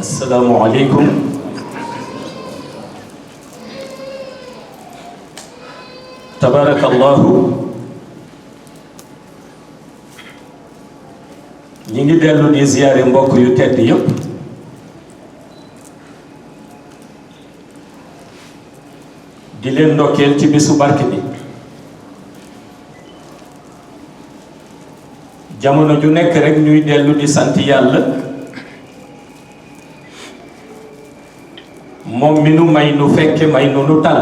السلام عليكم. تبارك الله. ñi ngi dellu di ziyaare mbokk yu tedd yépp di leen ndokkeel ci bisu barke bi. jamono ju nekk rek ñuy dellu di sant yàlla moom mi nu may nu fekke may nu tal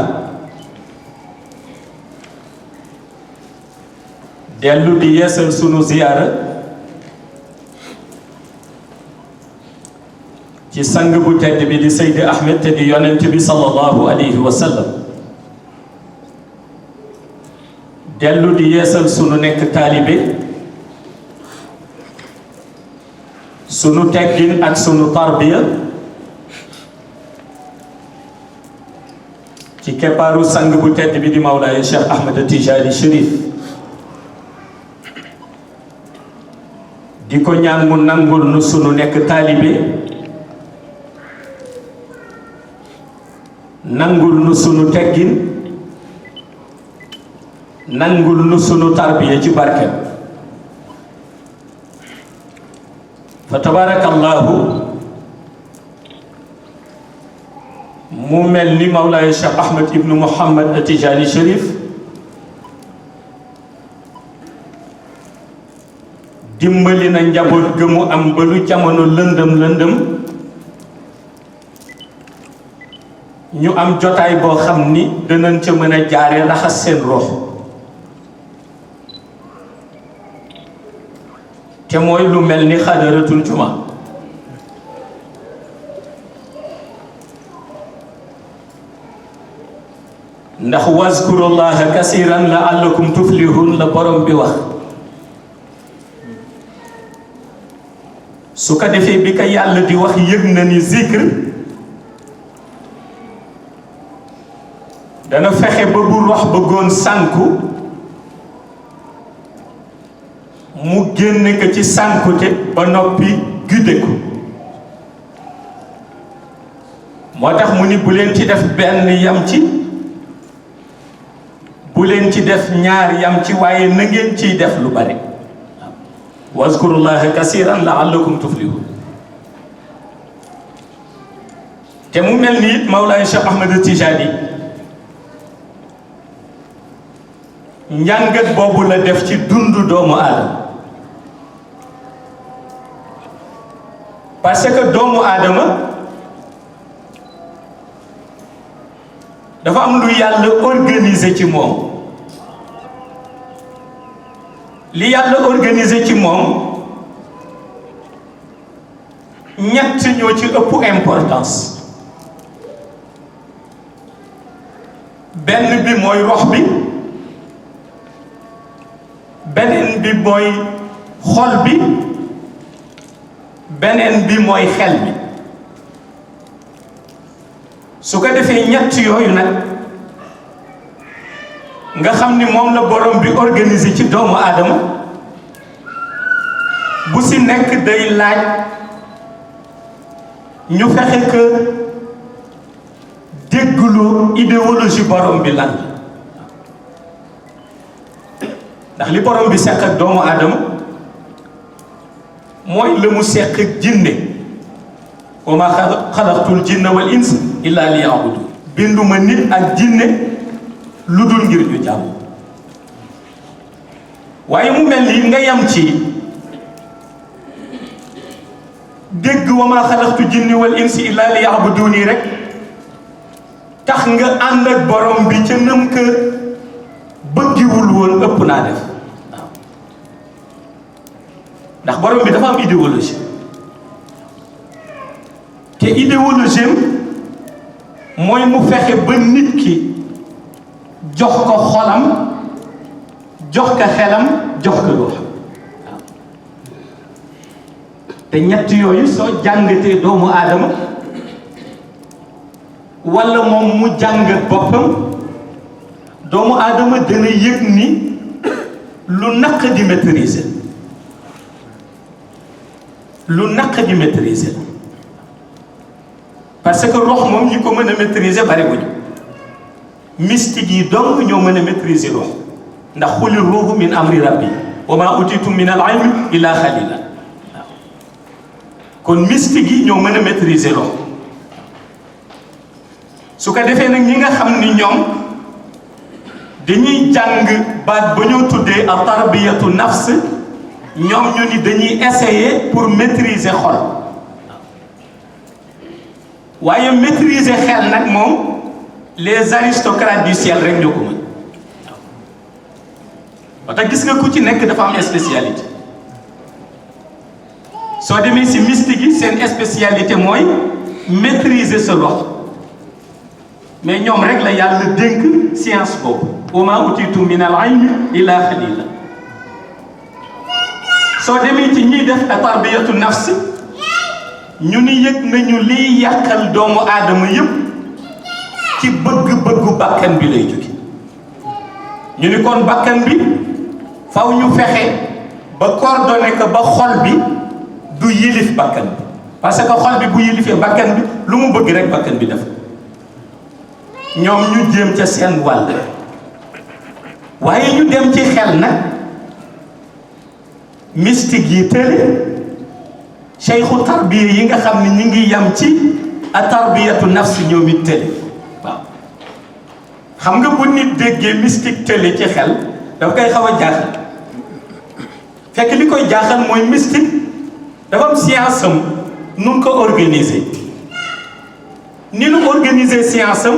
dellu di yeesal sunu ziyaara ci sang bu tedd bi di Seydi Ahmed te di yonent bi sallallahu alayhi wa sallam. dellu di yeesal sunu nekk taalibe, sunu teggin ak sunu tarbiya ci keppaaru sang bu tedd bi di Mawlaaya Cheikh Ahmed Tijani Chérif. di ko ñaan mu nangul nu sunu nekk taalibe, nangul nu sunu teggin, nangul nu sunu tarbiya ci barke. fa tabarakallahu mu mel ni Mawlaaya Cheikh Ahmed ibnu Muhammad Tijani Chérif dimbali na njaboot ga mu am ba lu jamono lëndëm ñu am jotaay boo xam ni danañ ca mën a jaare raxas seen rox, te mooy lu mel ni xadaratul juma. ndax wazkurullaha kasiran la'allakum tuflihun la borom bi wax. su ko defee bi ko yàlla di wax yëg na ni zikr dana fexe ba bu rox bëggoon sànku mu génne ko ci sànkute ba noppi gudde ko. moo tax mu ni bu leen ci def benn yam ci, bu leen ci def ñaar yam ci, waaye na ngeen ciy def lu bari. wazkurullaha kasiran la'allakum tuflihun. te mu mel ni it Mawlaaya Cheikh Ahmed Tijani njàngat boobu la def ci dundu doomu aadama. parce que doomu aadama dafa am lu yàlla organisé ci moom. li yàlla organisé ci moom ñett ñoo ci ëpp importance. benn bi mooy rox bi, beneen bi mooy xol bi, beneen bi mooy xel bi. su ko defee ñett yooyu nag nga xam ni moom la borom bi organisé ci doomu aadama, bu si nekk day laaj ñu fexe que dégglu idéologie borom bi lan la. ndax li borom bi seq ak doomu aadama mooy la mu seq ak jinne. wa maa xalaqtul jinna wal insa illa liya'budun. binduma nit ak jinne lu dul ngir ñu jàmm. waaye mu mel ni nga yam ci dégg wa maa xalaqtu jinni wal insi illa liya'buduni rek tax nga ànd ak borom bi ca nam ka bëggiwul woon ëpp naa def. waaw ndax borom bi dafa am idéologie, te idéologie mooy mu fexe ba nit ki jox ko xolam, jox ko xelam, jox ko ruuxam. waaw te ñett yooyu soo jàngatee doomu aadama walla moom mu jàngat boppam, doomu aadama dana yëg ni lu naq di maîtriser, lu naq di maîtriser. parce que rox moom ñi ko mën a maîtriser bari wuñu mystique yi donc ñoo mën a maîtriser rox ndax xuli ruuhu min amri rabbi wa ma utitum min al ilmi illa xalila waaw kon mystique yi ñoo mën a maîtriser rox su ko defee nag ñi nga xam ni ñoom dañuy jàng baat ba ñoo tuddee a tarbiyatu nafs ñoom ñu ni dañuy essayer pour maîtriser xol waaye maîtriser xel nag moom les aristocrates du ciel rek ñoo ko mën ba tax gis nga ku ci nekk dafa am spécialité soo demee si mystique yi seen spécialité mooy maîtriser sa rox mais ñoom rek la yàlla dénk science boobu wa maa utiitum min al ilmi illa qalila soo demee ci ñiy def tarbiyatu nafs ñu ni yëg nañu liy yàqal doomu aadama yëpp ci bëgg-bëggu bakkan bi lay jóge ñu ni kon bakkan bi faw ñu fexe ba coordonné ko ba xol bi du yilif bakkan bi parce que xol bi bu yilifee bakkan bi lu mu bëgg rek bakkan bi def ñoom ñu jéem ca seen wàll waaye ñu dem ci xel nag mystique yi tële cheikhu tarbiya yi nga xam ne ñi ngi yam ci a tarbiyatu nafs ñoom it tële waaw xam nga bu nit déggee mystique tële ci xel dafa koy xaw a jaaxal fekk li koy jaaxal mooy mystique dafa am science am nun ko organiser ni nu organiser science am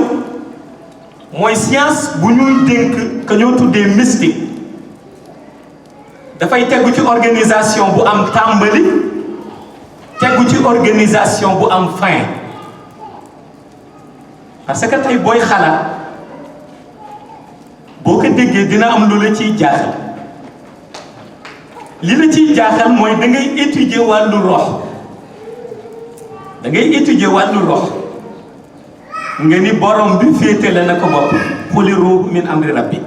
mooy science bu ñuy dénk ka ñoo tuddee mystique dafay tegu ci organisation bu am tàmbali tegu ci organisation bu am fin parce que tey booy xalaat boo ko déggee dina am lu la ciy jaaxal li la ciy jaaxal mooy da ngay étudier wàllu rox da ngay étudier wàllu rox nga ni borom bi féetale na ko bopp xuli ruuhu min amri rabbi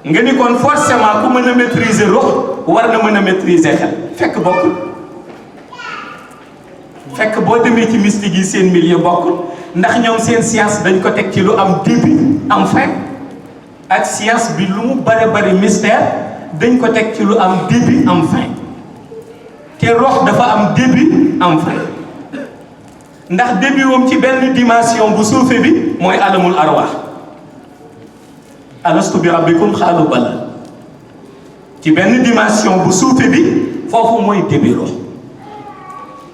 nga ni kon forcément ku mën a maîtriser rox war na mën a maîtriser xel fekk bokkul fekk boo demee ci mystique yi seen milieu bokkul ndax ñoom seen science dañ ko teg ci lu am début am fin ak science bi lu mu bari mystère dañ ko teg ci lu am début am fin te rox dafa am début am fin ndax début wam ci benn dimension bu suufe bi mooy alamul arwaax alastu bi rabbikum xaalu bala ci benn dimension bu suufe bi foofu mooy début rox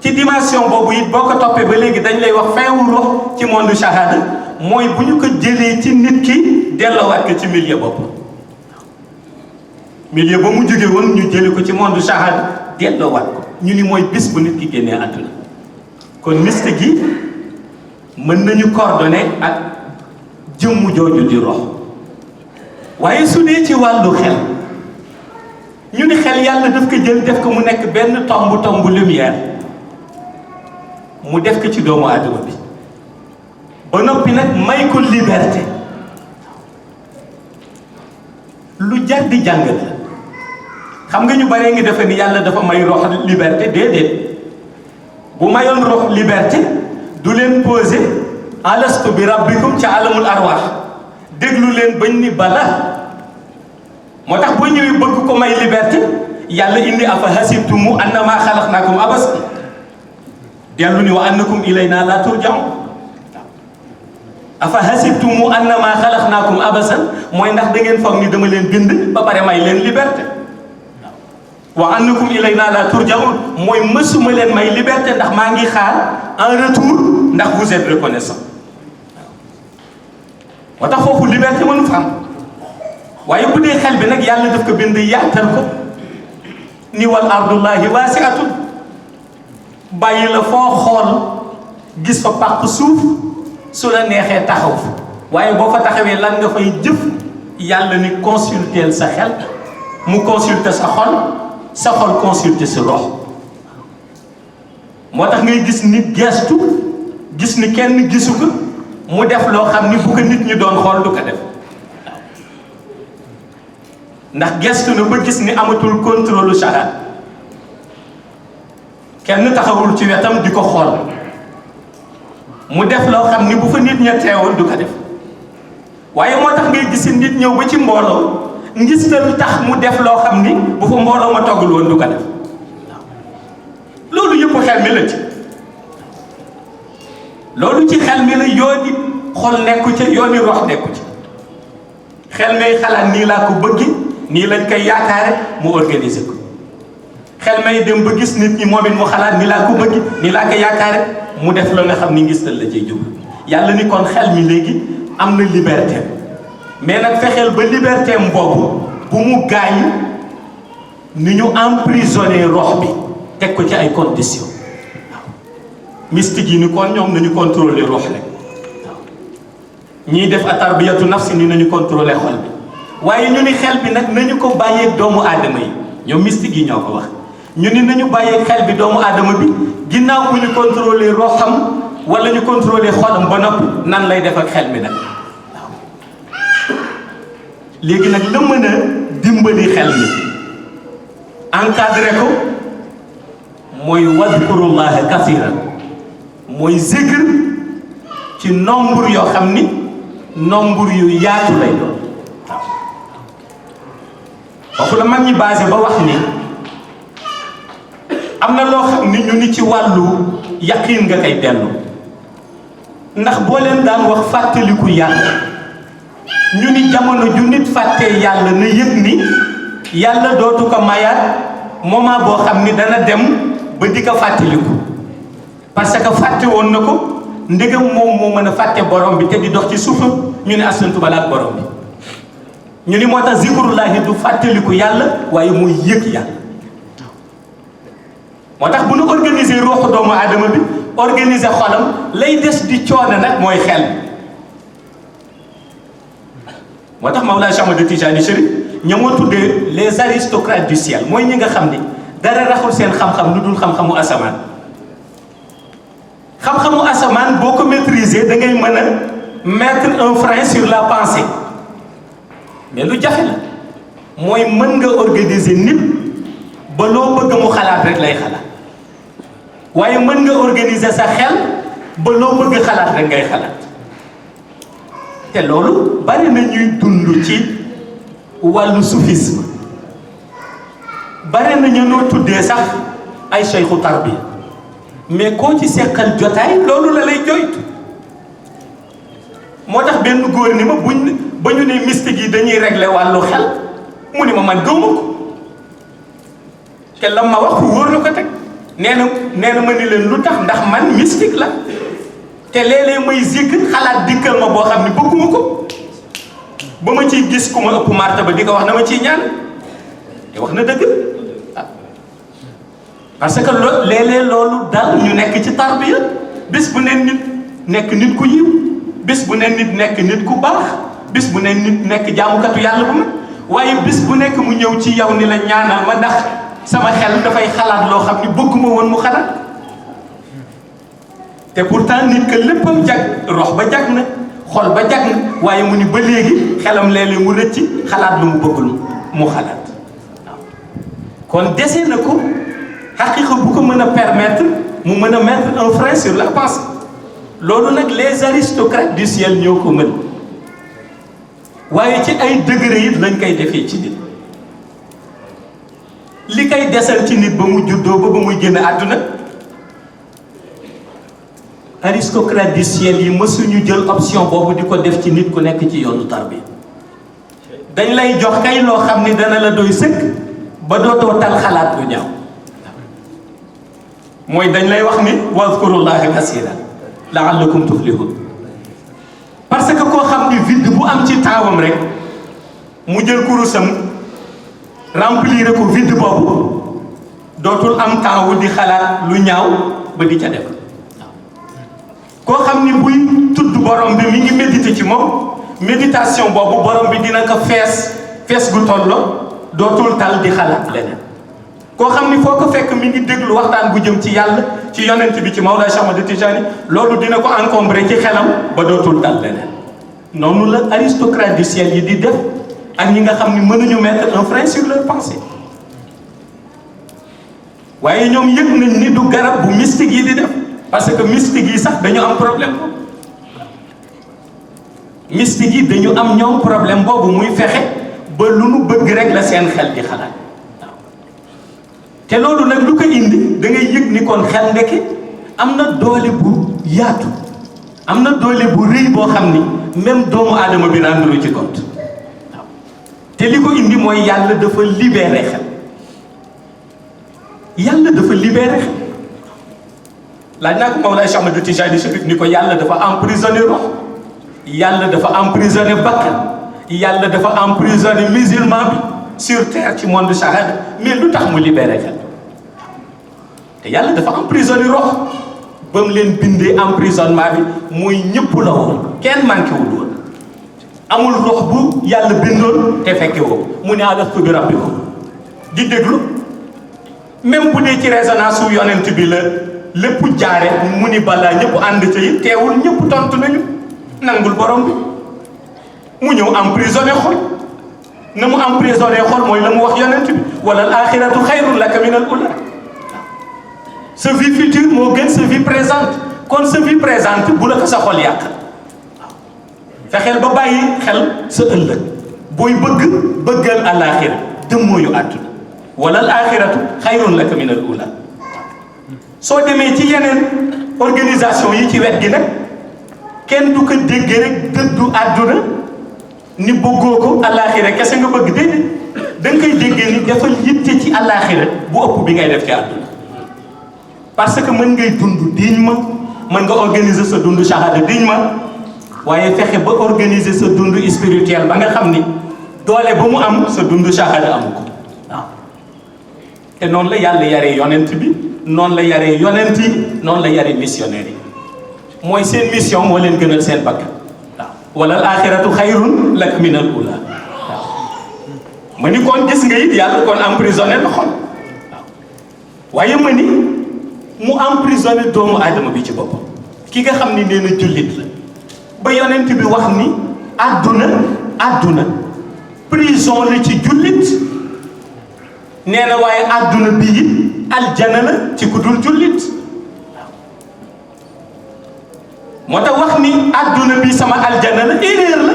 ci dimension boobu it boo ko toppee ba léegi dañ lay wax fin wu rox ci monde shahada mooy bu ñu ko jëlee ci nit ki delloowaat ko ci milieu bopp milieu ba mu jóge woon ñu jële ko ci monde shahada delloowaat ko ñu ni mooy bis bu nit ki génnee àdduna kon mystique yi mën nañu coordonné ak jëmmu jooju di rox waaye su dee ci wàllu xel ñu ni xel yàlla daf ko jël def ko mu nekk benn tomb lumière mu def ko ci doomu aadama bi ba noppi nag may ko liberté lu jar di jàngal la xam nga ñu baree ngi defe ni yàlla dafa may rox liberté déedéet bu mayoon rox liberté du leen posé alastu bi rabbikum ca alamul arwaax déglu leen bañ ni bala moo tax boo ñëwee bëgg ko may liberté yàlla indi afa hasibtumu annama xalaqnakum abas dellu ni wa annakum ilayna la turja'un afa hasibtumu annama xalaqnakum abasan mooy ndax da ngeen foog ni dama leen bind ba pare may leen liberté wa annakum ilayna la turja'un mooy mësuma leen may liberté ndax maa ngi xaar en retour ndax vous êtes reconnaissant moo tax foofu liberté mënu fa am waaye bu dee xel bi nag yàlla daf ko bind yaatal ko ni wal ardullahi waasi'atun bàyyi la foo xool gis fa pàq suuf su la neexee taxaw fa waaye boo fa taxawee lan nga fay jëf yàlla ni consulter sa xel mu consulter sa xol consulter sa rox moo tax ngay gis nit gestu gis ni kenn gisu ko mu def loo xam ni bu ko nit ñi doon xool du ko def ndax gestu na ba gis ni amatul contrôle shahada kenn taxawul ci wetam di ko xool mu def loo xam ni bu fa nit ña teewoon du ko def waaye moo tax ngay gis nit ñëw ba ci mbooloo ngistal tax mu def loo xam ni bu fa mbooloo ma toggul woon du ko def loolu yëpp xel mi la ci loolu ci xel mi la yooni xol nekku ci yooni rox nekku ci xel may xalaat nii laa ko bëggi nii lañ koy yaakaare mu organiser ko xel may dem ba gis nit ñi moom it mu xalaat nii laa ko bëggi nii laa ko yaakaare mu def la nga xam ni ngistal la cay jóg yàlla ni kon xel mi léegi am na liberté mais nag fexeel ba liberté am boobu bu mu gaañ ni ñu emprisonné rox bi teg ko ci ay conditions waaw mystique yi ni kon ñoom nañu contrôler rox rek waaw ñiy def atarbiyatu nafsi ni nañu contrôler xol bi waaye ñu ni xel bi nag nañu ko bàyyeeg doomu aadama yi ñoom mystique yi ñoo ko wax ñu ni nañu bàyyeeg xel bi doomu aadama bi ginnaaw bu ñu contrôler roxam wala ñu contrôler xolam ba noppi nan lay def ak xel mi nag waaw léegi nag la mën a dimbali xel mi encadré ko mooy wadkurullaha kasiran mooy zikr ci nombre yoo xam ni nombre yu yaatu lay doon waaw foofu la mag ñi basé ba wax ni am na loo xam ni ñu ni ci wàllu yaqiin nga koy dellu ndax boo leen daan wax fàttaliku yàlla ñu ni jamono ju nit fàttee yàlla na yëg ni yàlla dootu ko mayaat moment boo xam ni dana dem ba di ko fàttaliku parce que fàtte woon na ko ndegam moom moo mën a fàtte borom bi te di dox ci suufam ñu ne asantu balaak borom bi ñu ni moo tax zikrullahi du fàttaliku yàlla waaye muy yëg yàlla moo tax bu nu organiser ruuxu doomu aadama bi organiser xolam lay des di coono nag mooy xel moo tax Mawlaa Cheikh Ahmad Tijani Chérif ña moo tuddee les aristocrates du ciel mooy ñi nga xam ni dara raxul seen xam-xam lu dul xam-xamu asamaan xam-xamu asamaan boo ko maîtriser da ngay mën a mettre un frein sur la pensée mais lu jafe la mooy mën nga organiser nit ba loo bëgg mu xalaat rek lay xalaat waaye mën nga organiser sa xel ba loo bëgg xalaat rek ngay xalaat te loolu bari na ñuy dund ci wàllu soufisme bari na ñu noo tuddee sax ay cheikhu tarbiya mais koo ci seqal jotaay loolu la lay joytu moo tax benn góor ni ma ba ñu ne mystique yi dañuy régler wàllu xel mu ni ma man gëwma ko te la ma wax fu wóor la ko teg nee na ma ni leen lu tax ndax man mystique la te léeg-léeg may zikr xalaat dikkal ma boo xam ne bëgguma ko ba ma ciy gis ku ma ëpp martaba di ko wax na ma ciy ñaan te wax na dëgg parce que léeg-léeg loolu dal ñu nekk ci tarbiya bis bu ne nit nekk nit ku yiw bis bu ne nit nekk nit ku baax bis bu ne nit nekk jaamukatu yàlla bu mag waaye bis bu nekk mu ñëw ci yow ni la ñaanal ma ndax sama xel dafay xalaat loo xam ni bëgguma woon mu xalaat te pourtant nit que léppam jag rox ba jag na xol ba jag na waaye mu ni ba léegi xelam léeg-léeg mu rëcc xalaat lu mu bëggul mu xalaat waaw kon dese na ko xaqiqa bu ko mën a permettre mu mën a mettre un frein sur la pensée loolu nag les aristocrates du ciel ñoo ko mën waaye ci ay degré it lañ koy defee ci nit li koy desal ci nit ba mu juddoo ba muy génn àdduna aristocrate du ciel yi mësuñu jël option boobu di ko def ci nit ku nekk ci yoonu tarbiya dañ lay jox kay loo xam ni dana la doy sëkk ba dootoo tal xalaat lu ñaaw mooy dañ lay wax ni wazkurullaha kasiran la'allakum tuflihun parce que koo xam ni vide bu am ci taawam rek mu jël kurusam remplir ko vide boobu dootul am temps wu di xalaat lu ñaaw ba di ca def koo xam ni buy tudd borom bi mi ngi méditer ci moom méditation boobu borom bi dina ko fees gu tolloo dootul tal di xalaat leneen koo xam ni foo ko fekk mi ngi déglu waxtaan bu jëm ci yàlla ci yonent bi ci Mawlaa Cheikh Ahmad Tijani loolu dina ko encombré ci xelam ba dootul tal leneen noonu la aristocrate du ciel yi di def ak ñi nga xam ni mënuñu mettre un frein sur leur pensée waaye ñoom yëg nañ ni du garab bu mystique yi di def parce que mystique yi sax dañu am problème boobu mystique yi dañu am ñoom problème boobu muy fexe ba lu nu bëgg rek la seen xel di xalaat waaw te loolu nag lu ko indi da ngay yëg ni kon xel ndeke am na doole bu yaatu am na doole bu rëy boo xam ni même doomu aadama bi rendu ci compte waaw te li ko indi mooy yàlla dafa libéré xel yàlla dafa libéré xel laaj naa ko Mawlaay Cheikh Ahmad Tijani Chérif ni ko yàlla dafa emprisonné rox yàlla dafa emprisonné bakkan yàlla dafa emprisonné musulman bi sur terre ci monde shahada mais lu tax mu libéré xel te yàlla dafa emprisonné rox ba mu leen bindee emprisonnement bi mooy ñëpp la woon kenn manqué wul woon amul rox bu yàlla bindoon te fekke woo mu ne alastu bi rabbikum di déglu même bu dee ci résonance su yonent bi la lépp jaare mu ni balaa ñëpp ànd ca yi teewul ñëpp tontu nañu nangul borom bi mu ñëw emprisonné xol na mu emprisonné xol mooy la mu wax yonent bi wala al axiratu xayrun laka min al ula sa vie future moo gën sa vie présente kon sa vie présente bu la ko sa xol yàq fexeel ba bàyyi xel sa ëllëg booy bëggal alaxira dem mooyu àdduna wala al axiratu xayrun laka min al ula soo demee ci yeneen organisation yi ci wet gi nag kenn du ko dégg rek dëddu àdduna ni bëggoo ko alaxira kese nga bëgg déedéet da nga koy déggee ni dafa yitte ci alaxira bu ëpp bi ngay def ci àdduna parce que mën ngay dund dignement mën nga organiser sa dund shahada dignement waaye fexe ba organiser sa dund spirituel ba nga xam ni doole ba mu am sa dund shahada amu ko waaw te noonu la yàlla yaree yonent bi noonu la yaree yonent yi noonu la yaree missionnaire yi mooy seen mission moo leen gënal seen bakkan waaw wala al axiratu xayrun laka min al ula waaw ma ni kon gis nga it yàlla kon emprisonné la xol waaw waaye ma ni mu emprisonné doomu aadama bi ci boppam ki nga xam ni nee na jullit la ba yonent bi wax ni àdduna prison la ci jullit nee na waaye àdduna bi it aljana la ci ku dul jullit moo tax wax ni àdduna bi sama aljana la erreur la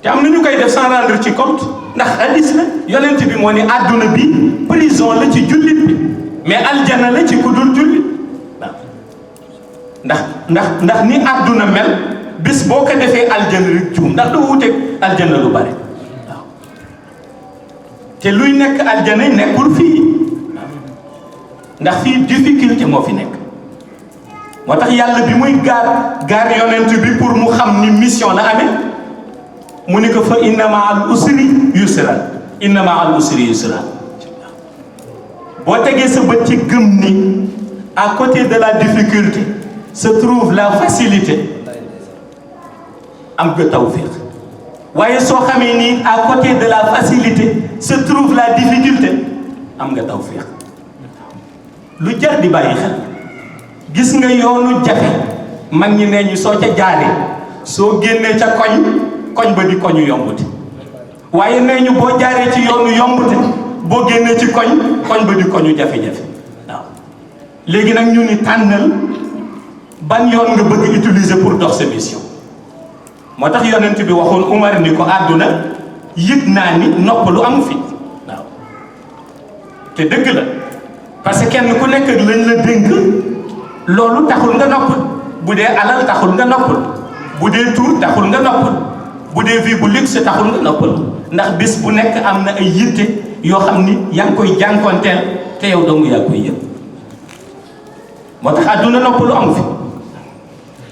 te am na ñu koy def sans rendre ci compte ndax hadis la yonent bi moo ni àdduna bi prison la ci jullit bi mais aljana la ci ku dul jullit ndax ni àdduna mel bis boo ko defee aljana rek juum ndax doo wuteeg aljana lu bare waaw te luy nekk aljana nekkul fii ndax fii difficulté moo fi nekk moo tax yàlla bi muy gaar yonent bi pour mu xam ni mission la amee mu ni ko fa inna ma al usri yusran inna ma al usri yusran boo tegee sa bët ci gëm ni à côté de la difficulté se trouve la facilité am nga tawfiq waaye soo xamee ni à côté de la facilité se trouve la difficulté am nga tawfiq lu jar di bàyyi xel gis nga yoonu jafe mag ñi nee ñu soo ca jaaree soo génnee ca koñ ba di koñu yombute waaye nee ñu boo jaaree ci yoonu yombute boo génnee ci koñ ba di koñu jafe-jafe waaw léegi nag ñu ni tànnal ban yoon nga bëgg utiliser pour dox sa mission moo tax yonent bi waxoon Umar ni ko àdduna yëg naa ni noppalu amu fi waaw te dëgg la parce que kenn ku nekk lañ la dénk loolu taxul nga noppal bu dee alal taxul nga noppal bu dee tur taxul nga noppal bu dee vie bu luxe taxul nga noppal ndax bis bu nekk am na ay yitte yoo xam ni yaa ngi koy jànkonteel te yow dong yaa koy yëg moo tax àdduna noppalu amu fi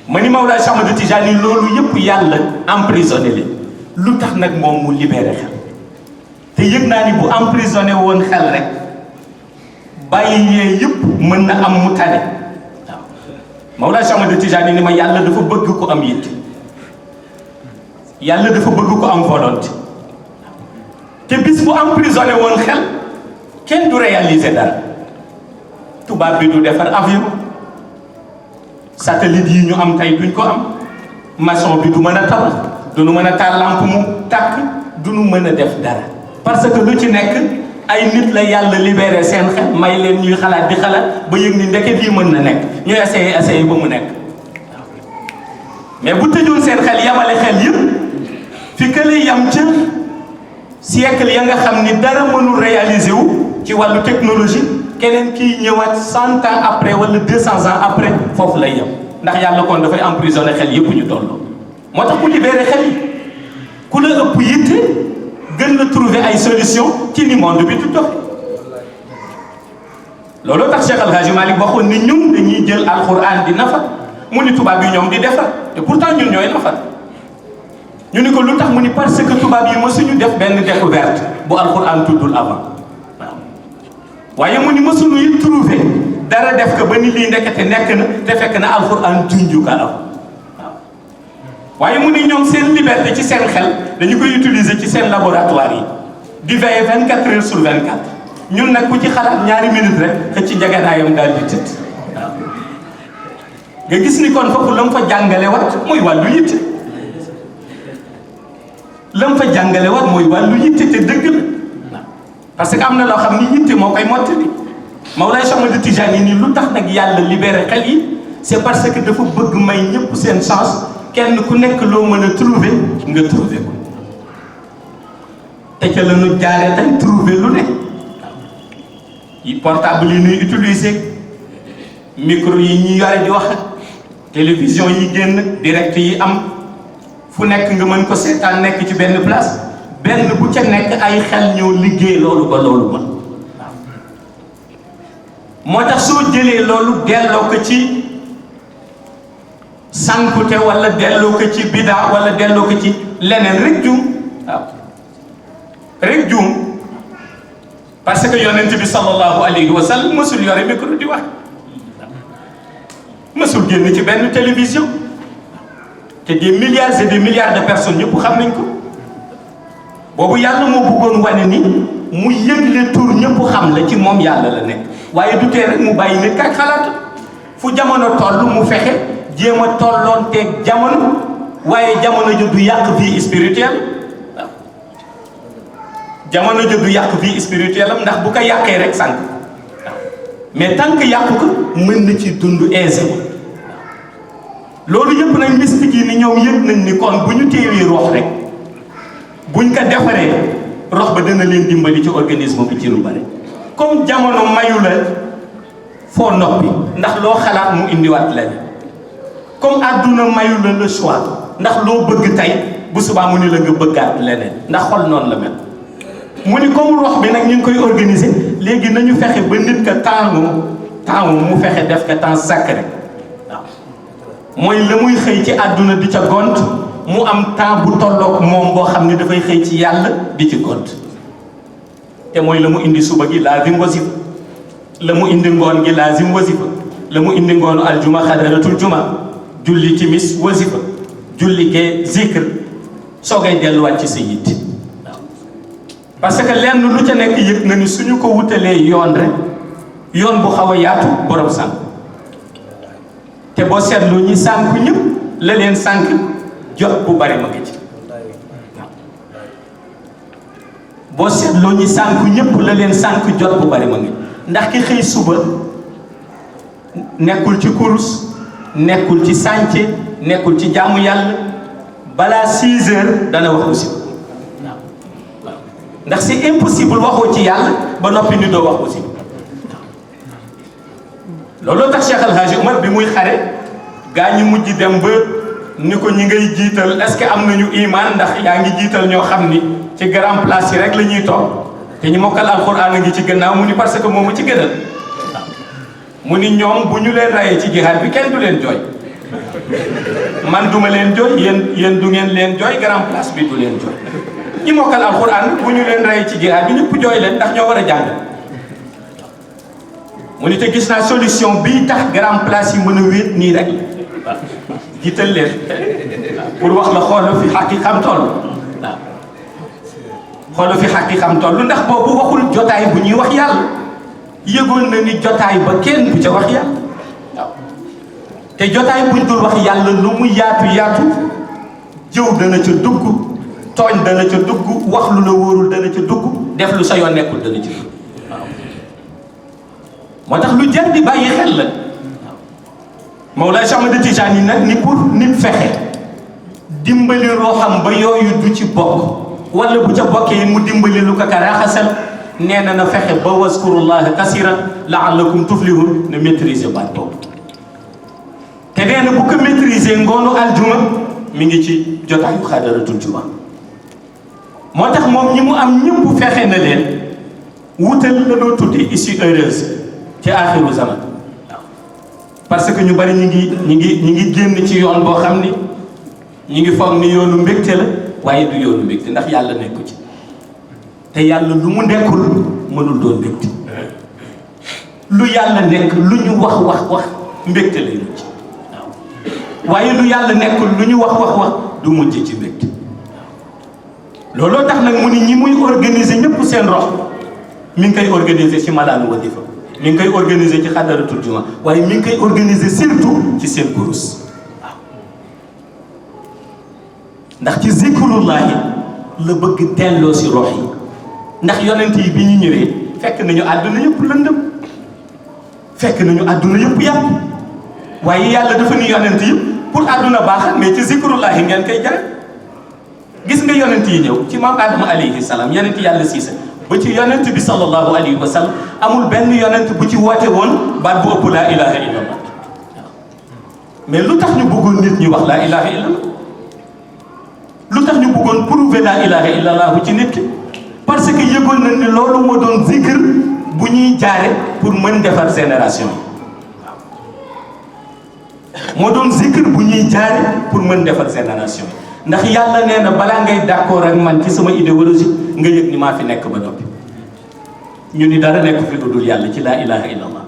ma ni Mawlaay Cheikh Ahmad Tijani loolu yëpp yàlla emprisonné leen lu tax nag moom mu libéré xel te yëg naa ni bu emprisonné woon xel rek bàyyi yee yëpp mën na am mu tane waaw Mawlaay Cheikh Ahmad Tijani ni ma yàlla dafa bëgg ko am yitte yàlla dafa bëgg ko am volonté te bis bu emprisonné woon xel kenn du réaliser dara tubaab bi du defar avion satellite yi ñu am tey duñ ko am maçon bi du mën a tabax du nu mën a taal lampe mu tàkk du nu mën a def dara parce que lu ci nekk ay nit la yàlla libéré seen xel may leen ñuy xalaat di xalaat ba yëg ni ndeket yi mën na nekk ñu essayé ba mu nekk mais bu tëjoon seen xel yamale xel yëpp fi kële yam ca siècle ya nga xam ni dara mënul réaliser wu ci wàllu technologie keneen kiy ñëwaat 100 ans après wala 200 ans après foofu lay yem ndax yàlla kon dafay emprisonné xel yëpp ñu tolloo moo tax ku libéré xel yi ku la ëpp yitte gën la trouver ay solution ci ni monde bi du dox looloo tax Cheikh El Hadji Malick waxoon ni ñun dañuy jël alxuraan di nafar mu ni tubaab yi ñoom di defar te pourtant ñun ñooy nafar ñu ni ko lu tax mu ni parce que tubaab yi mësuñu def benn découverte bu alxuraan tuddul avant waaw waaye mu ni mësuñu it trouver dara def ko ba ni lii ndekete nekk na te fekk na alxuraan junju ka am waaye mu ni ñoom seen liberté ci seen xel dañu koy utiliser ci seen laboratoire yi di veiller 24 heures sur 24 ñun nag ku ci xalaat ñaari minutes rek xëcc ci njaganaayam daal di tëdd waaw nga gis ni kon foofu la mu fa jàngale wat mooy wàllu yitte la mu fa jàngale wat mooy wàllu yitte te dëgg la parce que am na loo xam ni yitte moo koy mottali Mawlaay Cheikh Ahmad Tijani ni lu tax nag yàlla libéré xel yi c'est parce que dafa bëgg may ñëpp seen chance kenn ku nekk loo mën a trouver nga trouver ko te ca la ñu jaaree tey trouver lu ne yi portable yi ñuy utiliser micro yi ñuy yore di wax télévision yi génn direct yi am fu nekk nga mën ko seetaan nekk ci benn place benn bu ca nekk ay xel ñoo liggéey loolu ba loolu mën moo tax soo jëlee loolu delloo ko ci sankute wala delloo ko ci bidaa wala delloo ko ci leneen rek juum waaw rek juum parce que yonent bi sallallahu alayhi wa sallam mësul yore micro di wax mësul génn ci benn télévision te des milliards et des milliards de personnes ñëpp xam nañ ko boobu yàlla moo bëggoon wane ni mu yëgle tur ñëpp xam la ci moom yàlla la nekk waaye du tee rek mu bàyyi nit kak xalaat fu jamono toll mu fexe jéem a tolloon teeg jamono waaye jamono ji du yàq vie spirituelle waaw jamono ji du yàq vie spirituelle am ndax bu ko yàqee rek sànq waaw mais tant que yàqu ko mën na ci dund aisément loolu yëpp nag mystique yi ni ñoom yëpp nañ ni kon bu ñu téewee rox rek buñ ko defaree rox ba dina leen dimbali ci organisme bi ci lu bare comme jamono mayu la foo noppi ndax loo xalaat mu indiwaat la comme àdduna mayu la le choix ndax loo bëgg tey bu subaa mu ni la nga bëggaat leneen ndax xol noonu la mel mu ni comme rox bi nag ñu ngi koy organiser léegi nañu fexe ba nit ka temps mu fexe def ka temps sacré waaw mooy la muy xëy ci àdduna di ca gont mu am temps bu tolloog moom boo xam ne dafay xëy ci yàlla di ci gont te mooy la mu indi suba gi laazim wasifa la mu indi ngoon gi laazim wasifa la mu indi ngoonu aljuma xadaratul juma julli timis wasifa julli gee zikr soogay delluwaat ci sa yitte waaw parce que lenn lu ca nekk yëg na ni suñu ko wutalee yoon rek yoon bu xaw a yaatu borom sànq te boo seetlu ñi sànq ñëpp la leen sànq jot bu bari ma ngi ci boo seetloo ñi sànq ñëpp la leen sànq jot bu bari ma ngi ndax ki xëy suba nekkul ci kurus nekkul ci sànce nekkul ci jaamu yàlla balaa 6 heures dana wax aussi waaw ndax c'est impossible waxoo ci yàlla ba noppi ni doo wax aussi looloo tax Cheikh El Hadji Omar bi muy xare gaa ñi mujj dem ba ni ko ñi ngay jiital est-ce que am nañu iman ndax yaa ngi jiital ñoo xam ni ci grand place yi rek la ñuy toog te ñu mokkal alxuraan a ngi ci gannaaw mu ni parce que moomu ci gënal mu ni ñoom bu ñu leen rayee ci jihaad bi kenn du leen jooy man duma leen jooy yéen du ngeen leen jooy grand place bi du leen jooy ñi mokkal alxuraan bu ñu leen rayee ci jihaad bi ñëpp jooy leen ndax ñoo war a jàng mu ni te gis naa solution bii tax grand place yi mën a wéet nii rek jiital leen pour wax la xoolal fi xàqi xam toll waaw xoolal fi xàqi xam toll ndax boobu waxul jotaay bu ñuy wax yàlla yëgoon na ni jotaay ba kenn bu ca wax yàlla waaw te jotaay buñ dul wax yàlla lu mu yaatu yaatu jëw dana ca dugg tooñ dana ca dugg wax lu la wóorul dana ca dugg def lu sa yoon nekkul dana ci waaw moo tax lu jar di bàyyi xel la Mawlaay Cheikh Ahmad Tijaani nag ni pour nit fexe dimbali roxam ba yooyu du ci bokk wala bu ca bokkee mu dimbali lu ko ka raxasal nee na fexe ba waskurullaha kasiran laallakum tuflihun ne maîtriser baat boobu te nee na bu ko maîtriser ngoonu aljuma mi ngi ci jotaayu xadaratul juma moo tax moom ñi mu am ñëpp fexe na leen wutal la loo tuddee issue heureuse ci aaxiru zaman waaw parce que ñu bari ñi ngi génn ci yoon boo xam ni ñu ngi foog ni yoonu mbégte la waaye du yoonu mbégte ndax yàlla nekku ci te yàlla lu mu nekkul mënul doon mbégte lu yàlla nekk lu ñu wax mbégte lay mujj waaw waaye lu yàlla nekkul lu ñu wax du mujj ci mbégte looloo tax nag mu ni ñi muy organiser ñëpp seen rox mi ngi koy organiser ci malaanu wadifa mi ngi koy organiser ci xadaratul juma waaye mi ngi koy organiser surtout ci seen kurus waaw ndax ci zikrullahi la bëgg delloo si rox yi ndax yonent yi bi ñu ñëwee fekk nañu àdduna yëpp lëndëm fekk nañu àdduna yëpp yàpp waaye yàlla dafa ni yonent yi pour àdduna baaxal mais ci zikrullahi ngeen koy jare gis nga yonent yi ñëw ci maam Adama alayhi salaam yonent yàlla siisa ba ci yonent bi sallallahu alayhi wa sallam amul benn yonent bu ci woote woon baat bu ëpp laa ilaha illallah mais lu tax ñu bëggoon nit ñi wax laa ilaha illallah lu tax ñu bëggoon prouver laa ilaha illallah ci nit ki parce que yëgoon na ni loolu moo doon zikr bu ñuy jaare pour mën defar génération yi moo doon zikr bu ñuy jaare pour mën defar génération yi ndax yàlla nee na balaa ngay d'accord ak man ci sama idéologie nga yëg ni maa fi nekk ba noppi ñu ni dara nekk fi lu dul yàlla ci laa ilaha illallah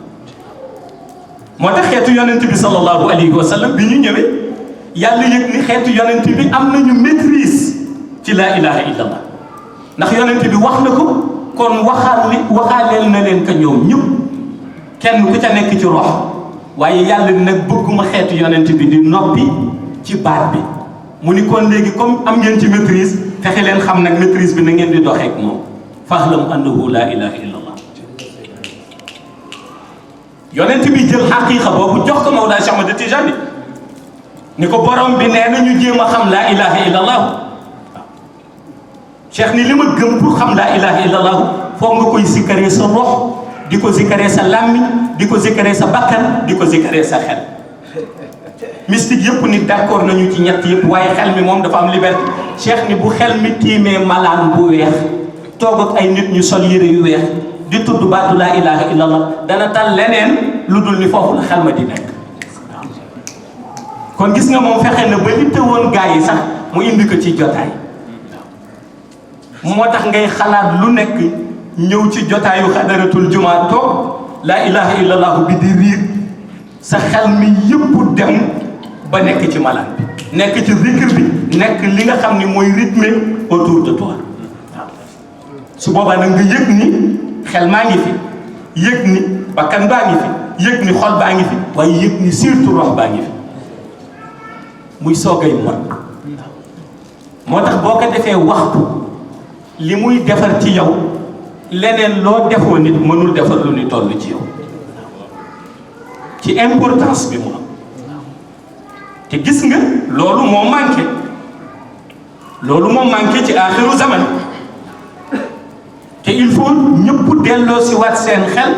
moo tax xeetu yonent bi sallallahu alayhi wa sallam bi ñu ñëwee yàlla yëg ni xeetu yonent bi am nañu maîtrise ci laa ilaha illallah ndax yonent bi wax na ko kon waxaaleel na leen ka ñoom ñëpp kenn ku ca nekk ci rox waaye yàlla nag bëgguma xeetu yonent bi di noppi ci baat bi mu ni kon léegi comme am ngeen ci maîtrise fexe leen xam nag maîtrise bi na ngeen di doxeek moom fahlam annahu laa ilaha illallah yonent bi jël xaqiiqa boobu jox ko Mawlaa Cheikh Ahmad Tijaani ni ko borom bi nee na ñu jéem a xam laa ilaha illallah cheikh ni li ma gëm pour xam laa ilaha illallah foog nga koy zikkaree sa rox di ko zikkaree sa làmmiñ di ko zikkaree sa bakkan di ko zikkaree sa xel mystique yëpp ni d'accord nañu ci ñett yëpp waaye xel mi moom dafa am liberté cheikh ni bu xel mi tiimee malaan bu weex toog ak ay nit ñu sol yére yu weex di tudd baatu laa ilaha illallah dana tal leneen lu dul ni foofu la xel ma di nekk kon gis nga moom fexe na ba li tëwoon gaa yi sax mu indi ko ci jotaay moo tax ngay xalaat lu nekk ñëw ci jotaayu xadaratul jumaa toog laa ilaha illallah bi di riir sa xel mi yëpp dem ba nekk ci malaan bi nekk ci zikr bi nekk li nga xam ni mooy rythme autour de toi waaw su boobaa nag nga yëg ni xel maa ngi fi yëg ni bakkan baa ngi fi yëg ni xol baa ngi fi waaye yëg ni surtout rox baa ngi fi muy soogay mot moo tax boo ko defee waxtu li muy defar ci yow leneen loo defoo nit mënul defar lu ni toll ci yow ci importance bi mu am te gis nga loolu moo manqué ci aaxiru zaman te il faut ñëpp delloo si waat seen xel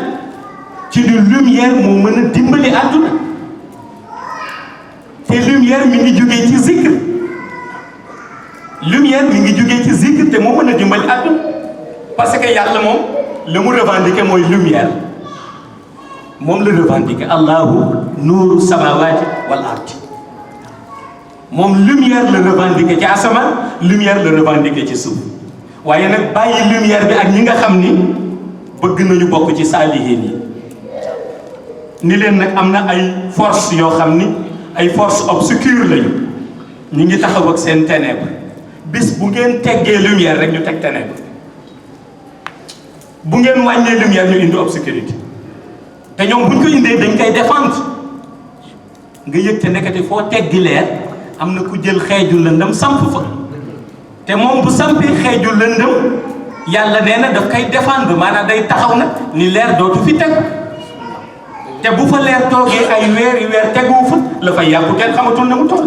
ci li lumière moo mën a dimbali àdduna te lumière mi ngi jógee ci zikr te moo mën a dimbali àdduna parce que yàlla moom la mu revendiqué mooy lumière moom la revendiqué allahu nuuru samawati wal ardi moom lumière la revendiqué ci asamaan lumière la revendiqué ci suuf waaye nag bàyyi lumière bi ak ñi nga xam ni bëgg nañu bokk ci saalihiin yi ni leen nag am na ay force yoo xam ni ay force obscure lañu ñu ngi taxaw ak seen ténèbre bis bu ngeen teggee lumière rek ñu teg ténèbre bu ngeen wàññee lumière ñu indi obscurité te ñoom buñ ko indee dañ koy défendre nga yëg te nekkati foo teggi leer am na ku jël xeeju lëndëm samp fa te moom bu sampee xeeju lëndëm yàlla nee na daf koy défendre maanaam day taxaw nag ni leer dootu fi tegu te bu fa leer toogee ay weer teguwu fa la fay yàqu kenn xamatul na mu toll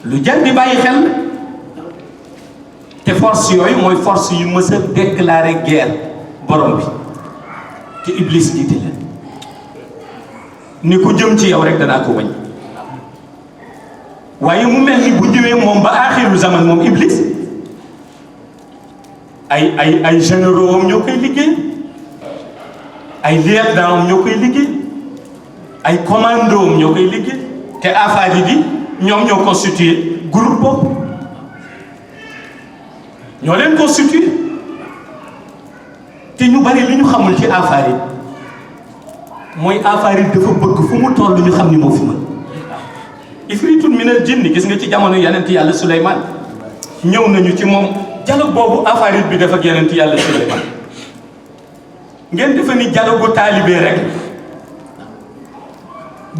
lu jar di bàyyi xel te force yooyu mooy force yu mës a déclarer guerre borom bi te Iblis jiite la ni ku jëm ci yow rek danaa ko wañ waaye mu mel ni bu ñëwee moom ba aaxiru zaman moom Iblis ay généraux am ñoo koy liggéey ay lieutenant am ñoo koy liggéey ay commando am ñoo koy liggéey te affaire yi ñoom ñoo constitué groupe boobu ñoo leen constitué te ñu bari li ñu xamul ci affaire yi mooy affaire yi dafa bëgg fu mu toll ñu xam ni moo fi mën ifritun minal jinni gis nga ci jamono yonent yàlla Suleymaan ñëw nañu ci moom dialogue boobu affaire bi dafa ak yonent yàlla Suleymaan ngeen defe ni dialogue bu taalibe rek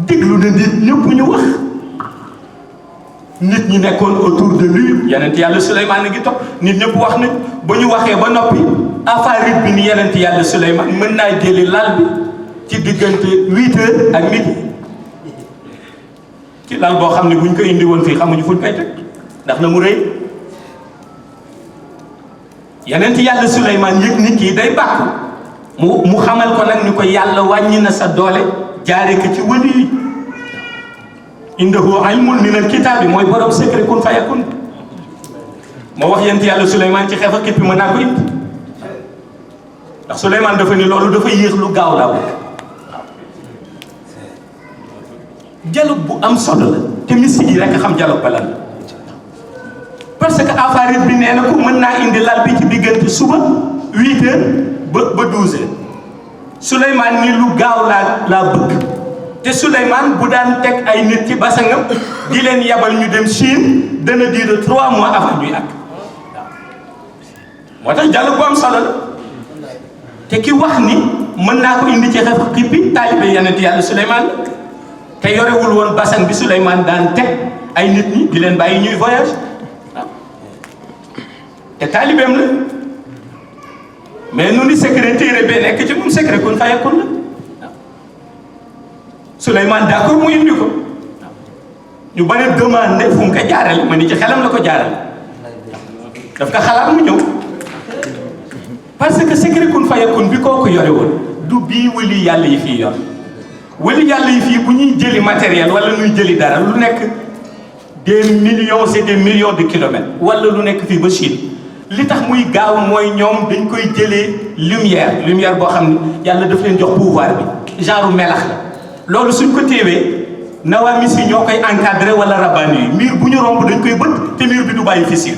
déglu na nit ñëpp ñu wax nit ñi nekkoon autour de lui yonent yàlla Suleymaan a ngi toog nit ñëpp wax nañ ba ñu waxee ba noppi affaire bi ni yonent yàlla Suleymaan mën naa jëli lal bi ci diggante 8 heures ak midi ci lal boo xam ne bu ñu ko indi woon fii xamuñu fuñ koy teg ndax na mu rëy yonent yàlla Suleymaan yëg nit kii day bàkku mu xamal ko nag ni ko yàlla wàññi na sa doole jaare ko ci wëli yi indahu ilmun minal kitaabi mooy borom secret kun fayakun moo wax yonent yàlla Suleymaan ci xeex a képpi mën naa ko indi ndax Suleymaan dafa ni loolu dafa yéex lu gaaw laa bëgg dialogue bu am solo la te mystique yi rek xam dialogue ba lan la parce que affaire bi nee na ko mën naa indi lal bi ci diggante suba 8 heures ba 12 heures Suleymaan ni lu gaaw laa bëgg te Suleymaan bu daan teg ay nit ci basangam di leen yabal ñu dem Chine dana diir 3 mois avant ñuy àgg moo tax dialogue bu am solo la te ki wax ni mën naa ko indi ci xef xippi taalibe yonent yàlla Suleymaan te yorewul woon basang bi Suleymaan daan teg ay nit ñi di leen bàyyi ñuy voyage te taalibeem la mais nu ni secrétaire bee nekk ci moom secret kun fayakun la Suleymaan d'accord mu indi ko ñu bari demandé fu mu ko jaarale ma ni ci xelam la ko jaarale daf ko xalaat mu ñëw parce que secret kun fayakun bi kooku yore woon du bii wëli yàlla yi fii yor wëli yàlla yi fii bu ñuy jëli matériel wala ñuy jëli dara lu nekk des millions et des millions de kilomètres wala lu nekk fii ba Chine li tax muy gaaw mooy ñoom dañ koy jëlee lumière boo xam ni yàlla daf leen jox pouvoir bi genre melax la loolu suñ ko téewee nawaamis yi ñoo koy encadré wala rabbaani yi miir bu ñu romb dañ koy bët te miir bi du bàyyi fissure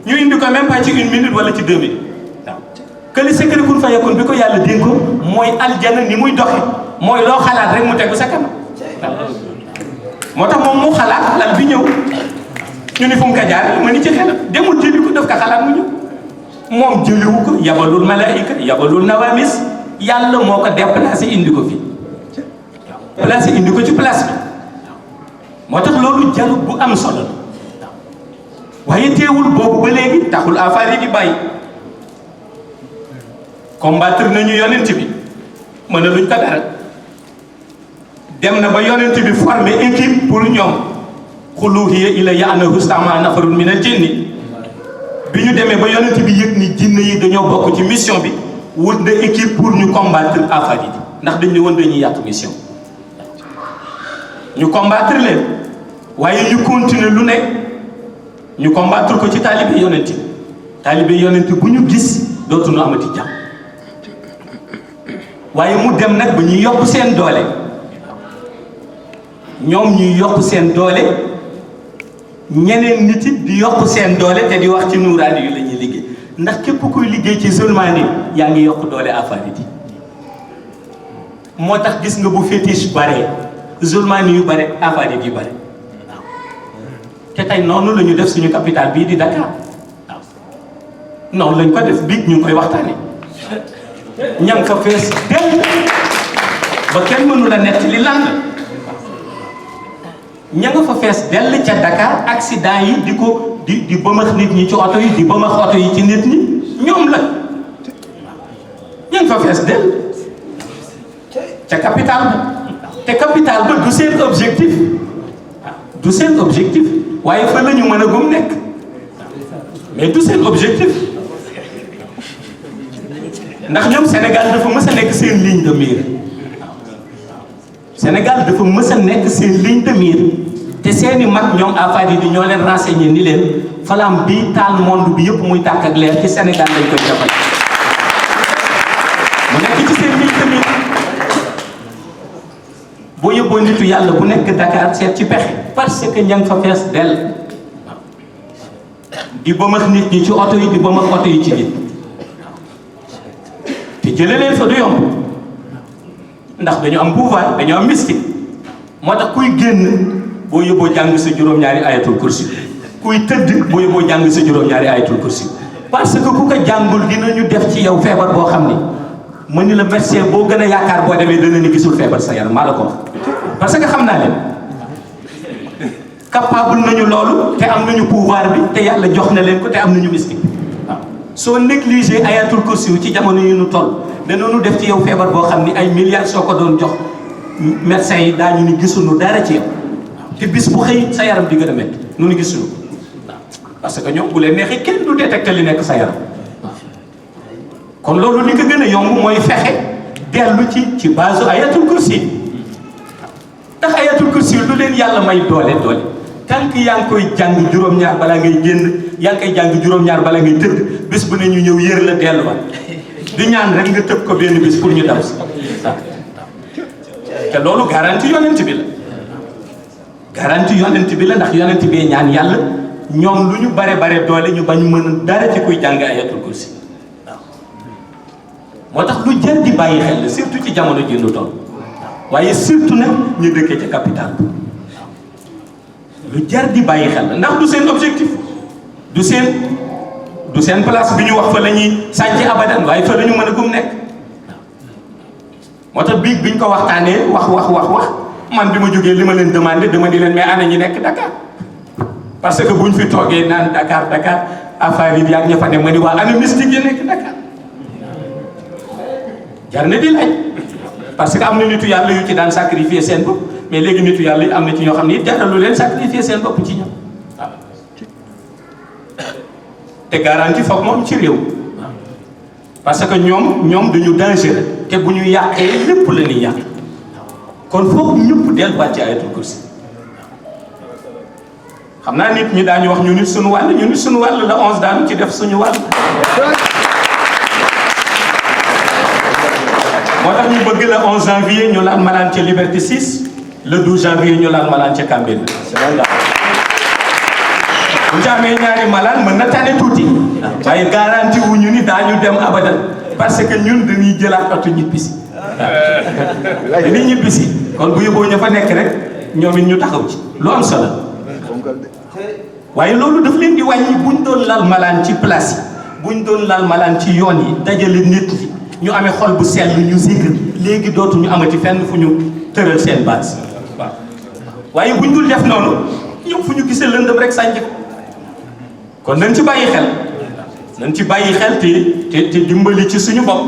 ñu indi ko même pas ci 1 minute wala ci 2 minutes waaw que li secret kun fayakun bi ko yàlla dénkoon mooy aljana ni muy doxe mooy loo xalaat rek mu tegu sa kanam moo tax moom mu xalaat lal bi ñëw ñu ni fu mu ko jaar ma ni ci xelam demul jëli ko daf ko xalaat mu ñëw moom jëliwu ko yabalul malaayika yabalul nawaamis yàlla moo ko déplacé indi ko fii placé indi ko ci place bi moo tax loolu dialogue bu am solo la waaye teewul boobu ba léegi taxul affaire yi di bàyyi combattre nañu yonent bi mën na luñ ko dara dem na ba yonent bi formé équipe pour ñoom xuluhiya ilayya annahu istama'a nafarun minal jinni bi ñu demee ba yonent bi yëg ni jinne yi dañoo bokk ci mission bi wut na équipe pour ñu combattre affaire yi ndax dañ ne woon dañuy yàq mission ñu combattre leen waaye ñu continuer lu nekk ñu combattre ko ci taalibe yonent bu ñu gis dootuñu amati jàmm waaye mu dem nag ba ñuy yokk seen doole ñoom ñuy yokk seen doole ñeneen nit it di yokk seen doole te di wax ci nuuraani yu la ñuy liggéey ndax képp kuy liggéey ci zulmaani yaa ngi yokk doole affaire yi moo tax gis nga bu fétiche bare zulmaani yu bare affaire yi bare waaw te tey noonu la ñu def suñu capital bii di Dakar waaw noonu lañ ko def biig ñu ngi koy waxtaane ña nga ko fees dell ba kenn mënu la nett li lan la ña nga fa fees dell ca Dakar accident yi di ko di bëmax nit ñi ci oto yi di bëmax oto yi ci nit ñi ñoom la ñu ngi fa fees del ca capital ba te capital ba du seen objectif du seen objectif waaye fa la ñu mën a gum nekk mais du seen objectif ndax ñoom Sénégal dafa mës a nekk seen ligne de mire Sénégal dafa mës a nekk seen ligne de mire te seeni mag ñoom affaire di ñoo leen renseigné ni leen flamme bi taal monde bi yëpp muy tàkk ak leer ci Sénégal lañ koy defal mu nekk ci seen ligne de mire boo yóbboo nitu yàlla bu nekk Dakar seet ci pexe parce que ña nga fa fees dell di bëmax nit ñi ci oto yi di bëmax oto yi ci nit te jële leen fa du yomb ndax dañu am pouvoir dañu am mystique moo tax kuy génn boo yóbboo jàng sa juróom-ñaari ayatul kursi kuy tëdd boo yóbboo jàng sa juróom-ñaari ayatul kursi parce que ku ko jàngul dinañu def ci yow feebar boo xam ni mën ni la médecin boo gën a yaakaar boo demee dana ni gisul feebar sa yaram maa la ko wax parce que xam naa leen capable nañu loolu te am nañu pouvoir bi te yàlla jox na leen ko te am nañu mystique waaw soo négligé ayatul kursi yu ci jamono yi ñu toll danañu def ci yow feebar boo xam ni ay milliards soo ko doon jox médecins yi daañu ni gisuñu dara ci yow te bis bu xëy sa yaram di gën a métti nu ñu gisuñu waaw parce que ñoom bu leen neexee kenn du détecté li nekk sa yaram kon loolu li ko gën a yomb mooy fexe dellu ci base ayatul kursi ndax ayatul kursi lu leen yàlla may doole tant que yaa ngi koy jàng juróom-ñaar balaa ngay génn yaa ngi koy jàng juróom-ñaar balaa ngay tëdd bés bu ne ñu ñëw yër la delluwaat di ñaan rek nga tëb ko benn bés pour ñu daw si waaw te loolu garantie yonent bi la garantie yonent bi la ndax yonent bee ñaan yàlla ñoom lu ñu bare doole ñu bañ mën dara ci kuy jàng ayatul kursi moo tax lu jar di bàyyi xel la surtout ci jamono ji ñu toll waaye surtout nag ñu dëkkee ca capital lu jar di bàyyi xel la ndax du seen objectif du seen place bi ñu wax fa la ñuy sànci abadan waaye fa la ñu mën a gum nekk moo tax biig bi ñu ko waxtaanee wax man bi ma jógee li ma leen demandé dama di leen mais ana ñi nekk Dakar parce que buñ fi toogee naan Dakar affaire yi yaa ña fa ne ma ni waa ana mystique yi nekk Dakar jar na di laaj parce que am na nitu yàlla yu ci daan sacrifier seen bopp mais léegi nitu yàlla yi am na ci ñoo xam ne it jaralu leen sacrifier seen bopp ci ñoom waaw te garantie foog moom ci réew parce que ñoom dañu dangereux te bu ñu yàqee lépp la ñuy yàq kon foog ñëpp delluwaat ci ayatul kursi xam naa nit ñi daañu wax ñu nit suñu wàll la 11 daanu ci def suñu wàll moo tax ñu bëgg le 11 janvier ñu laan malaan ca Liberté 6 le 12 janvier ñu laan malaan ca Cambérène bu ñu amee ñaari malaan mën na tane tuuti waaye garanti wu ñu ni daañu dem abadan parce que ñun dañuy jëlaat oto ñibbisi dañuy ñibbisi kon bu yóbboo ña fa nekk rek ñoom it ñu taxaw ci lu am solo waaye loolu daf leen di wàññi buñ doon lal malaan ci place yi buñ doon lal malaan ci yoon yi dajale nit yi ñu amee xol bu sell ñu zikr léegi dootuñu amati fenn fu ñu tëral seen base waaw waaye buñ dul def noonu ñoom fu ñu gisee lëndëm rek sànj kon nañ ci bàyyi xel te dimbali ci suñu bopp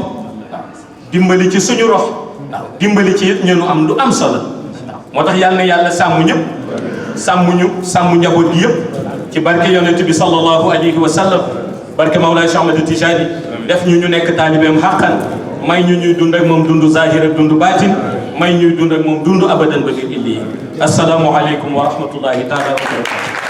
dimbali ci suñu rox dimbali ci it ñu am lu am solo moo tax yàlla na yàlla sàmm ñëpp sàmm njaboot gi yëpp ci barke yonent bi sallallahu alayhi wa sallam barke Mawlaay Cheikh Ahmad Tijani def ñu nekk taalibeem xàqan may ñuy dund ak moom dund zahir ak dund baatin may ñuy dund ak moom dund abadan ba ngir illi assalaamu aleykum wa rahmatullahi taala wa barakatuh